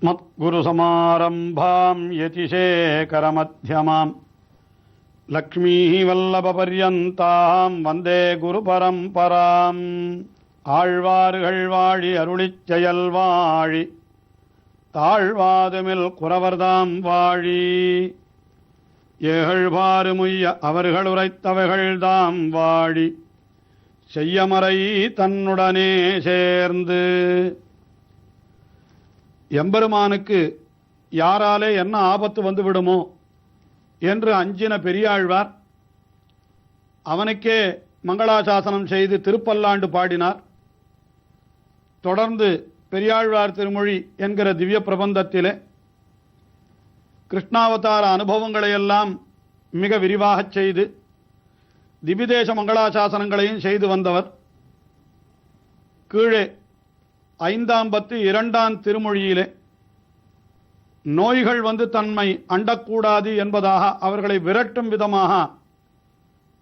अस्मत्गुरुसमारम्भां यतिशेखरमध्यमाम् லக்ஷ்மீவல்லபபர்யந்தாம் வந்தே குரு பரம்பராம். ஆழ்வார்கள் வாழி அருளிச் செயல் வாழி தாழ்வாதுமில் குறவர்தாம் வாழி ஏகழ்வாறு முய்ய அவர்கள் உரைத்தவைகள்தாம் வாழி செய்யமறை தன்னுடனே சேர்ந்து. எம்பெருமானுக்கு யாராலே என்ன ஆபத்து வந்து விடுமோ என்று அஞ்சின பெரியாழ்வார் அவனுக்கே மங்களாசாசனம் செய்து திருப்பல்லாண்டு பாடினார். தொடர்ந்து பெரியாழ்வார் திருமொழி என்கிற திவ்ய பிரபந்தத்திலே கிருஷ்ணாவதார அனுபவங்களையெல்லாம் மிக விரிவாகச் செய்து திவிதேச மங்களாசாசனங்களையும் செய்து வந்தவர். கீழே 5ஆம் பத்து 2ஆம் திருமொழியிலே நோய்கள் வந்து தன்மை அண்டக்கூடாது என்பதாக அவர்களை விரட்டும் விதமாக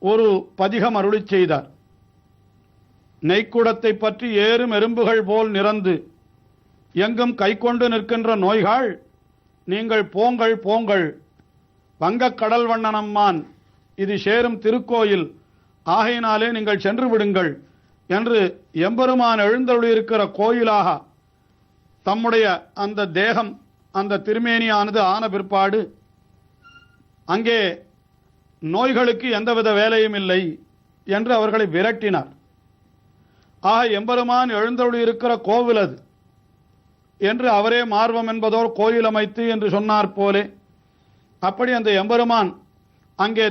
ஒரு பதிகம் அருளிச் செய்தார். நெய்க்குடத்தை பற்றி ஏறும் எறும்புகள் போல் நிறந்து எங்கும் கைக்கொண்டு நிற்கின்ற நோய்கள் நீங்கள் போங்கள் போங்கள், வங்கக் கடல் வண்ணனம்மான் இது சேரும் திருக்கோயில், ஆகையினாலே நீங்கள் சென்று விடுங்கள் என்று எம்பெருமான் எழுந்தருளியிருக்கிற கோயிலாக தம்முடைய அந்த தேகம் அந்த திருமேனியானது ஆன பிற்பாடு அங்கே நோய்களுக்கு எந்தவித வேலையும் இல்லை என்று அவர்களை விரட்டினார். ஆக எம்பெருமான் எழுந்தருளியிருக்கிற கோவில் அது என்று அவரே மார்வம் என்பதோர் கோயில் அமைத்து என்று சொன்னார் போலே, அப்படி அந்த எம்பெருமான் அங்கே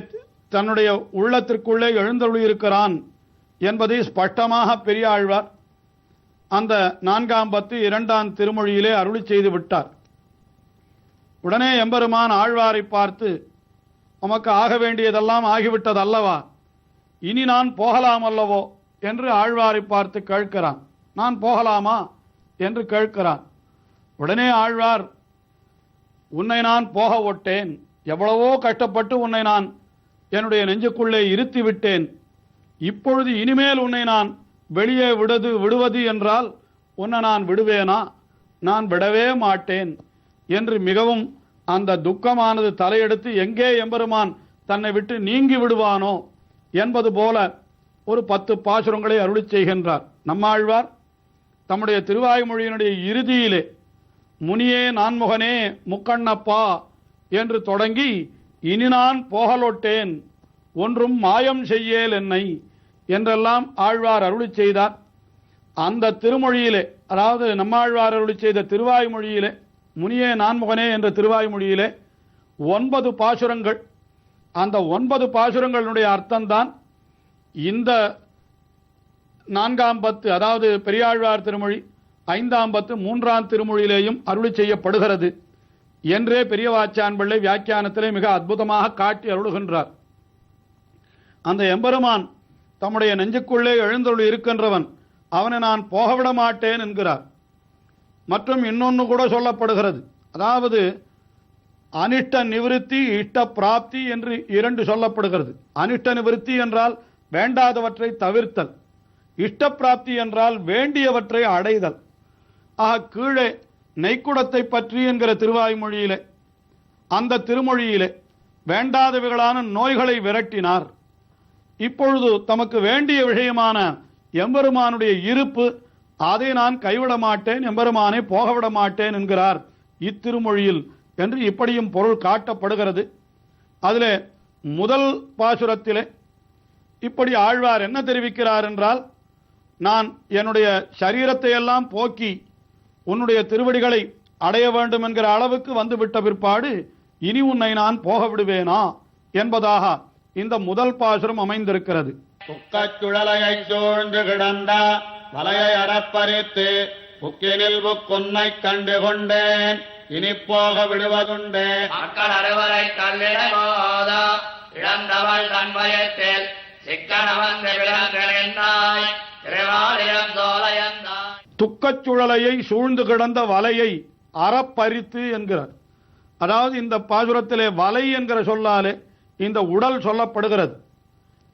தன்னுடைய உள்ளத்திற்குள்ளே எழுந்தருளியிருக்கிறான் என்பதை ஸ்பஷ்டமாக பெரியாழ்வார் அந்த 4ஆம் பத்து 2ஆம் திருமொழியிலே அருளி செய்து விட்டார். உடனே எம்பெருமான் ஆழ்வாரை பார்த்து, உமக்கு ஆக வேண்டியதெல்லாம் ஆகிவிட்டது அல்லவா, இனி நான் போகலாம் அல்லவோ என்று ஆழ்வாரை பார்த்து கேட்கிறான். நான் போகலாமா என்று கேட்கிறான். உடனே ஆழ்வார், உன்னை நான் போக விட்டேன், எவ்வளவோ கஷ்டப்பட்டு உன்னை நான் என்னுடைய நெஞ்சுக்குள்ளே இருத்தி விட்டேன், இப்பொழுது இனிமேல் உன்னை நான் வெளியே விடுவது என்றால் உன்னை நான் விடுவேனா, நான் விடவே மாட்டேன் என்று மிகவும் அந்த துக்கமானது தலையெடுத்து எங்கே எம்பெருமான் தன்னை விட்டு நீங்கி விடுவானோ என்பது போல ஒரு 10 பாசுரங்களை அருளிச் செய்கின்றார். நம்மாழ்வார் தம்முடைய திருவாய்மொழியினுடைய இறுதியிலே முனியே நான்முகனே முக்கண்ணப்பா என்று தொடங்கி இனி நான் போகலொட்டேன் ஒன்றும் மாயம் செய்யேல் என்னை என்றெல்லாம் ஆழ்வார் அருளிச் செய்தார். அந்த திருமொழியிலே, அதாவது நம்மாழ்வார் அருளிச் செய்த திருவாய்மொழியிலே முனியே நான்முகனே என்ற திருவாய்மொழியிலே 9 பாசுரங்கள். அந்த 9 பாசுரங்களுடைய அர்த்தம்தான் இந்த 4ஆம் பத்து, அதாவது பெரியாழ்வார் திருமொழி 5ஆம் பத்து 3ஆம் திருமொழியிலேயும் அருளி செய்யப்படுகிறது என்றே பெரியவாச்சான் பிள்ளை வியாக்கியானத்திலே மிக அற்புதமாக காட்டி அருளுகின்றார். அந்த எம்பெருமான் தம்முடைய நெஞ்சுக்குள்ளே எழுந்தருள் இருக்கின்றவன், அவனை நான் போகவிட மாட்டேன் என்கிறார். மற்றும் இன்னொன்று கூட சொல்லப்படுகிறது, அதாவது அனிஷ்ட நிவிருத்தி இஷ்ட பிராப்தி என்று 2 சொல்லப்படுகிறது. அனிஷ்ட நிவிருத்தி என்றால் வேண்டாதவற்றை தவிர்த்தல், இஷ்ட பிராப்தி என்றால் வேண்டியவற்றை அடைதல். ஆக கீழே நெய்க்குடத்தை பற்றி என்கிற திருவாய்மொழியிலே, அந்த திருமொழியிலே வேண்டாதவைகளான நோய்களை விரட்டினார். இப்பொழுது தமக்கு வேண்டிய விஷயமான எம்பெருமானுடைய இருப்பு, அதை நான் கைவிட மாட்டேன், எம்பெருமானை போகவிட மாட்டேன் என்கிறார் இத்திருமொழியில் என்று இப்படியும் பொருள் காட்டப்படுகிறது. அதிலே முதல் பாசுரத்திலே இப்படி ஆழ்வார் என்ன தெரிவிக்கிறார் என்றால், நான் என்னுடைய சரீரத்தை எல்லாம் போக்கி உன்னுடைய திருவடிகளை அடைய வேண்டும் என்கிற அளவுக்கு வந்துவிட்ட பிற்பாடு இனி உன்னை நான் போக விடுவேனா என்பதாக இந்த முதல் பாசுரம் அமைந்திருக்கிறது. புக்கச்சுழலையை சூழ்ந்து கிடந்த வலையை அறப்பறித்து புக்கினில் புக்குன்னை கண்டு கொண்டேன், இனி போக விடுவதுண்டே. மக்கள் அறுவரை கல்லிட போத இழந்தவள் தன்மயத்தில் சிக்கனவன் விளங்கனாய் திருவாலயம் சோலையந்தாய். துக்கச்சுழலையை சூழ்ந்து கிடந்த வலையை அறப்பறித்து என்கிறார். அதாவது இந்த பாசுரத்திலே வலை என்கிற சொல்லாலே இந்த உடல் சொல்லப்படுகிறது.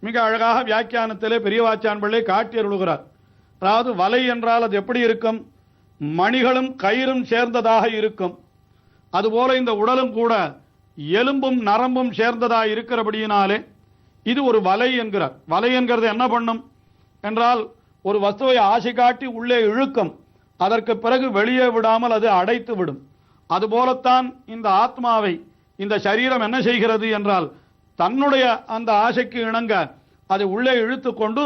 மிக அழகாக வியாக்கியானத்திலே பெரியவாச்சான் பிள்ளை காட்டி அருளுகிறார். அதாவது வலை என்றால் அது எப்படி இருக்கும், மணிகளும் கயிறும் சேர்ந்ததாக இருக்கும். அதுபோல இந்த உடலும் கூட எலும்பும் நரம்பும் சேர்ந்ததாக இருக்கிறபடியினாலே இது ஒரு வலை என்கிறார். வலை என்கிறது என்ன பண்ணும் என்றால், ஒரு வஸ்துவை ஆசை காட்டி உள்ளே இழுக்கும், அதற்கு பிறகு வெளியே விடாமல் அது அடைத்து விடும். அதுபோலத்தான் இந்த ஆத்மாவை இந்த சரீரம் என்ன செய்கிறது என்றால், தன்னுடைய அந்த ஆசைக்கு இணங்க அது உள்ளே இழுத்து கொண்டு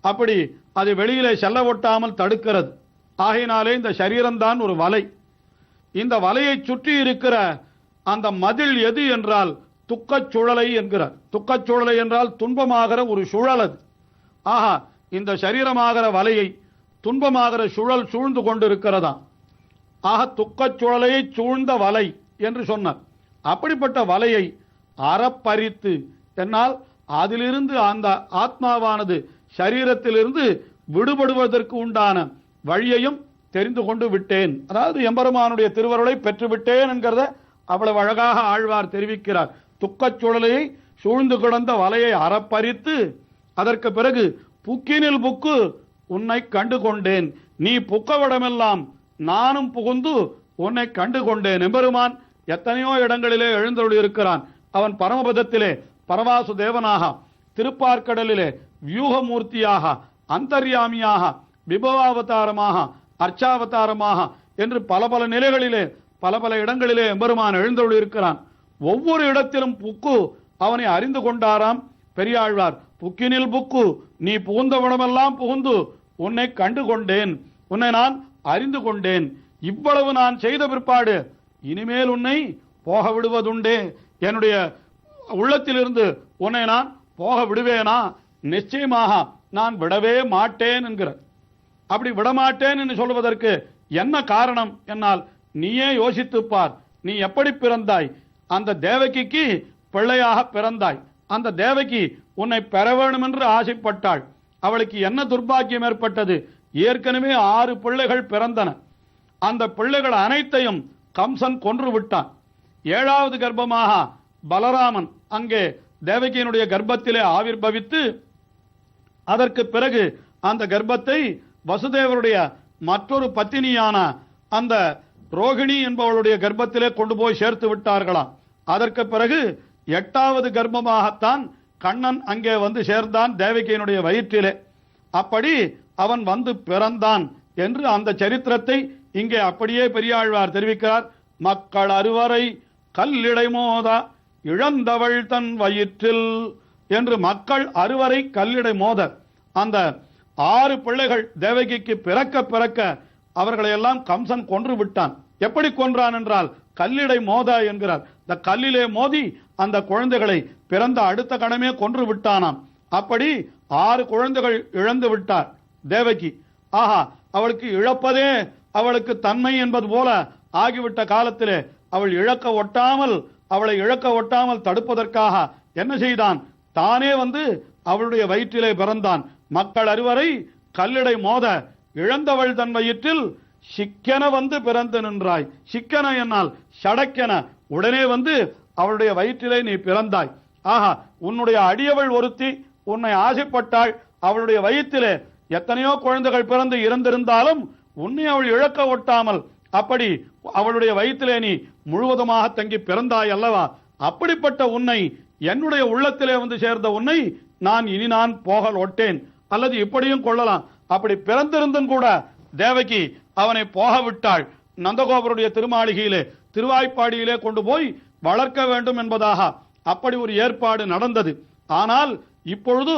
அப்படி அது வெளியிலே செல்ல ஒட்டாமல் தடுக்கிறது. ஆகையினாலே இந்த சரீரம்தான் ஒரு வலை. இந்த வலையை சுற்றி இருக்கிற அந்த மதில் எது என்றால் துக்கச் சுழலை என்கிறார். துக்கச் சுழலை என்றால் துன்பமாகிற ஒரு சுழல் அது. ஆஹா, இந்த சரீரமாகிற வலையை துன்பமாகிற சுழல் சூழ்ந்து கொண்டிருக்கிறதா. ஆக துக்கச் சுழலையை சூழ்ந்த வலை என்று சொன்னார். அப்படிப்பட்ட வலையை அறப்பறித்து என்னால் அதிலிருந்து அந்த ஆத்மாவானது சரீரத்திலிருந்து விடுபடுவதற்கு உண்டான வழியையும் தெரிந்து கொண்டு விட்டேன். அதாவது எம்பெருமானுடைய திருவருளை பெற்றுவிட்டேன் என்கிறத அவ்வளவு அழகாக ஆழ்வார் தெரிவிக்கிறார். துக்கச் சுழலையை சூழ்ந்து கிடந்த வலையை அறப்பறித்து அதற்கு பிறகு புக்கினில் புக்கு உன்னை கண்டு கொண்டேன், நீ புக்கவிடமெல்லாம் நானும் புகுந்து உன்னை கண்டு கொண்டேன். எம்பெருமான் எத்தனையோ இடங்களிலே எழுந்தருளி இருக்கிறான். அவன் பரமபதத்திலே பரவாசு தேவனாக, திருப்பார்க்கடலிலே வியூகமூர்த்தியாக, அந்தர்யாமியாக, விபவாவதாரமாக, அர்ச்சாவதாரமாக என்று பல பல நிலைகளிலே பல பல இடங்களிலே எம்பெருமான் எழுந்தருளி இருக்கிறான். ஒவ்வொரு இடத்திலும் புக்கு அவனை அறிந்து கொண்டாராம் பெரியாழ்வார். புக்கினில் புக்கு நீ புகுந்தவிடமெல்லாம் புகுந்து உன்னை கண்டு கொண்டேன், உன்னை நான் அறிந்து கொண்டேன். இவ்வளவு நான் செய்த பிற்பாடு இனிமேல் உன்னை போக விடுவதுண்டே, என்னுடைய உள்ளத்திலிருந்து உன்னை நான் போக விடுவேனா? நிச்சயமாக நான் விடவே மாட்டேன் என்கிறார். அப்படி விடமாட்டேன் என்று சொல்வதற்கு என்ன காரணம் என்னால், நீயே யோசித்துப்பார். நீ எப்படி பிறந்தாய்? அந்த தேவகிக்கு பிள்ளையாக பிறந்தாய். அந்த தேவகி உன்னை பெற வேண்டும் என்று ஆசைப்பட்டாள். அவளுக்கு என்ன துர்பாக்கியம் ஏற்பட்டது? ஏற்கனவே 6 பிள்ளைகள் பிறந்தன. அந்த பிள்ளைகள் அனைத்தையும் கம்சன் கொன்று விட்டான். 7வது கர்ப்பமாக பலராமன் அங்கே தேவகியினுடைய கர்ப்பத்திலே ஆவிர்பவித்து அதற்கு பிறகு அந்த கர்ப்பத்தை வசுதேவருடைய மற்றொரு பத்தினியான அந்த ரோகிணி என்பவளுடைய கர்ப்பத்திலே கொண்டு போய் சேர்த்து விட்டார்களாம். அதற்கு பிறகு 8வது கர்ப்பமாகத்தான் கண்ணன் அங்கே வந்து சேர்ந்தான் தேவகியினுடைய வயிற்றிலே. அப்படி அவன் வந்து பிறந்தான் என்று அந்த சரித்திரத்தை இங்கே அப்படியே பெரியாழ்வார் தெரிவிக்கிறார். மக்கள் அறுவரை கல்லிடை மோத இழந்தவள் தன் வயிற்றில் என்று மக்கள் அறுவரை கல்லிடை மோத அந்த 6 பிள்ளைகள் தேவகிக்கு பிறக்க பிறக்க அவர்களை எல்லாம் கம்சன் கொன்று விட்டான். எப்படி கொன்றான் என்றால் கல்லிடை மோத என்கிறார். இந்த கல்லிலே மோதி அந்த குழந்தைகளை பிறந்த அடுத்த கணமே கொன்று விட்டானாம். அப்படி 6 குழந்தைகள் இழந்து விட்டார் தேவகி. ஆஹா, அவளுக்கு இழப்பதே அவளுக்கு தன்மை என்பது போல ஆகிவிட்ட காலத்திலே அவளை இழக்க ஒட்டாமல் தடுப்பதற்காக என்ன செய்தான்? தானே வந்து அவளுடைய வயிற்றிலே பிறந்தான். மக்கள் அறுவரை கல்லிடை மோத இழந்தவள் தன் வயிற்றில் சிக்கென வந்து பிறந்து நின்றாய். சிக்கென என்னால் சடக்கென உடனே வந்து அவளுடைய வயிற்றிலே நீ பிறந்தாய். ஆஹா, உன்னுடைய அடியவள் ஒருத்தி உன்னை ஆசைப்பட்டாள். அவளுடைய வயிற்றிலே எத்தனையோ குழந்தைகள் பிறந்து இறந்திருந்தாலும் உன்னை அவள் இழக்க ஒட்டாமல் அப்படி அவளுடைய வயிற்றிலே நீ முழுவதுமாக தங்கி பிறந்தாய் அல்லவா? அப்படிப்பட்ட உன்னை, என்னுடைய உள்ளத்திலே வந்து சேர்ந்த உன்னை நான் போகல் ஒட்டேன். அல்லது இப்படியும் கொள்ளலாம், அப்படி பிறந்திருந்தும் கூட தேவகி அவனை போக விட்டாள். நந்தகோபருடைய திருமாளிகையிலே திருவாய்ப்பாடியிலே கொண்டு போய் வளர்க்க வேண்டும் என்பதாக அப்படி ஒரு ஏற்பாடு நடந்தது. ஆனால் இப்பொழுது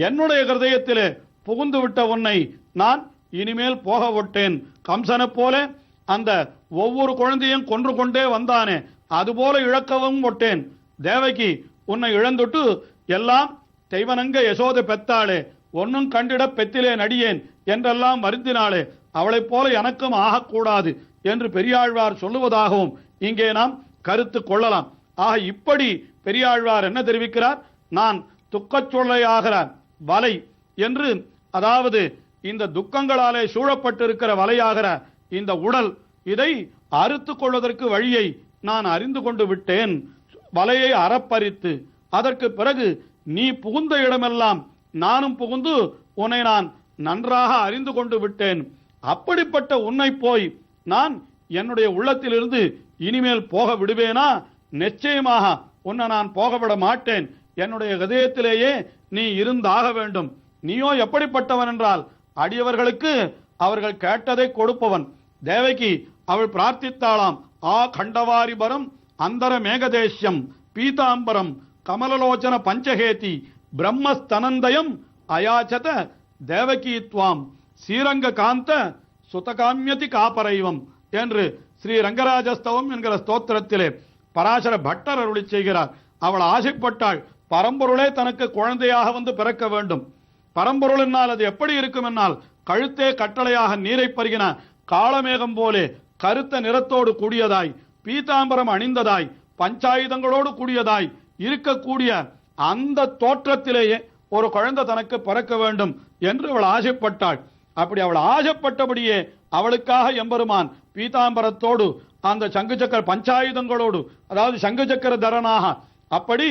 என்னுடைய ஹிருதயத்திலே புகுந்து விட்ட உன்னை நான் இனிமேல் போக விட்டேன். கம்சனை போல அந்த ஒவ்வொரு குழந்தையும் கொன்று கொண்டே வந்தானே, அதுபோல இழக்கவும் விட்டேன். தேவகி உன்னை இழந்துட்டு எல்லாம் தெய்வனங்க யசோதை பெத்தாளே, ஒன்னும் கண்டிட பெத்திலே நடியேன் என்றெல்லாம் வருந்தினாளே, அவளைப் போல எனக்கும் ஆகக்கூடாது என்று பெரியாழ்வார் சொல்லுவதாகவும் இங்கே நாம் கருத்து கொள்ளலாம். ஆக இப்படி பெரியாழ்வார் என்ன தெரிவிக்கிறார்? நான் துக்கச்சொல்லையாகிற வலை என்று, அதாவது இந்த துக்கங்களாலே சூழப்பட்டிருக்கிற வலையாகிற இந்த உடல், இதை அறுத்து கொள்வதற்கு வழியை நான் அறிந்து கொண்டு விட்டேன். வலையை அறப்பறித்து அதற்கு பிறகு நீ புகுந்த இடமெல்லாம் நானும் புகுந்து உன்னை நான் நன்றாக அறிந்து கொண்டு விட்டேன். அப்படிப்பட்ட உன்னை போய் நான் என்னுடைய உள்ளத்திலிருந்து இனிமேல் போக விடுவேனா? நிச்சயமாக உன்னை நான் போக விட மாட்டேன். என்னுடைய ஹிருதயத்திலேயே நீ இருந்தாக வேண்டும். நீயோ எப்படிப்பட்டவன் என்றால் அடியவர்களுக்கு அவர்கள் கேட்டதை கொடுப்பவன். தேவகி அவள் பிரார்த்தித்தாளாம், ஆ கண்டவாரிபரம் அந்தர மேகதேஷ்யம் பீதாம்பரம் கமலலோச்சன பஞ்சகேதி பிரம்மஸ்தனந்தயம் அயாச்சத தேவகி துவாம் ஸ்ரீரங்க காந்த சுதகாமியதி காப்பரைவம் என்று ஸ்ரீ ரங்கராஜஸ்தவம் என்கிற ஸ்தோத்திரத்திலே பராசர பட்டர் அருளி செய்கிறார். அவள் ஆசைப்பட்டாள், பரம்பொருளே தனக்கு குழந்தையாக வந்து பிறக்க வேண்டும். பரம்பொருள் என்னால் அது எப்படி இருக்கும் என்னால் கழுத்தே கட்டளையாக நீரை பருகின காளமேகம் போலே கருத்த நிறத்தோடு கூடியதாய், பீதாம்பரம் அணிந்ததாய், பஞ்சாயுதங்களோடு கூடியதாய் இருக்கக்கூடிய அந்த தோற்றத்திலேயே ஒரு குழந்தை தனக்கு பிறக்க வேண்டும் என்று அவள் ஆசைப்பட்டாள். அப்படி அவள் ஆசைப்பட்டபடியே அவளுக்காக எம்பெருமான் பீதாம்பரத்தோடு அந்த சங்கு சக்கர பஞ்சாயுதங்களோடு, அதாவது சங்கு சக்கர தரனாக அப்படி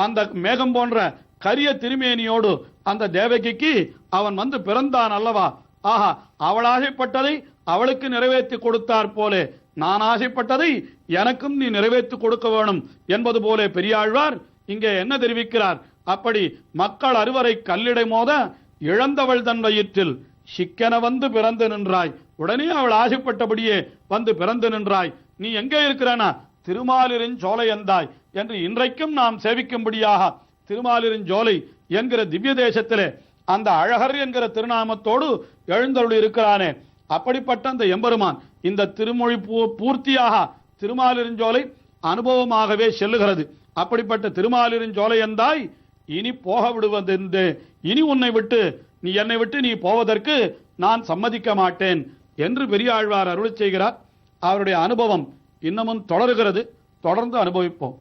அந்த மேகம் போன்ற கரிய திருமேனியோடு அந்த தேவகிக்கு அவன் வந்து பிறந்தான் அல்லவா? ஆஹா, அவள் ஆசைப்பட்டதை அவளுக்கு நிறைவேற்றி கொடுத்தார் போலே நான் ஆசைப்பட்டதை எனக்கும் நீ நிறைவேற்றி கொடுக்க வேணும் என்பது போலே பெரியாழ்வார் இங்கே என்ன தெரிவிக்கிறார்? அப்படி மக்கள் அறுவரை கல்லிடை மோத இழந்தவள் தன் வயிற்றில் சிக்கென வந்து பிறந்து நின்றாய். உடனே அவள் ஆசைப்பட்டபடியே வந்து பிறந்து நின்றாய். நீ எங்கே இருக்கிறானா? திருமாலிருஞ்சோலை எந்தாய் என்று இன்றைக்கும் நாம் சேவிக்கும்படியாக திருமாலிருஞ்சோலை என்கிற திவ்ய தேசத்திலே அந்த அழகர் என்கிற திருநாமத்தோடு எழுந்தருள் இருக்கிறானே, அப்படிப்பட்ட அந்த எம்பெருமான் இந்த திருமொழி பூர்த்தியாக திருமாலிருஞ்சோலை அனுபவமாகவே செல்லுகிறது. அப்படிப்பட்ட திருமாலிருஞ்சோலை எந்தாய் இனி போக விடுவதென்று, இனி உன்னை விட்டு என்னை விட்டு நீ போவதற்கு நான் சம்மதிக்க மாட்டேன் என்று பெரியாழ்வார் அருள் செய்கிறார். அவருடைய அனுபவம் இன்னமும் தொடர்கிறது. தொடர்ந்து அனுபவிப்போம்.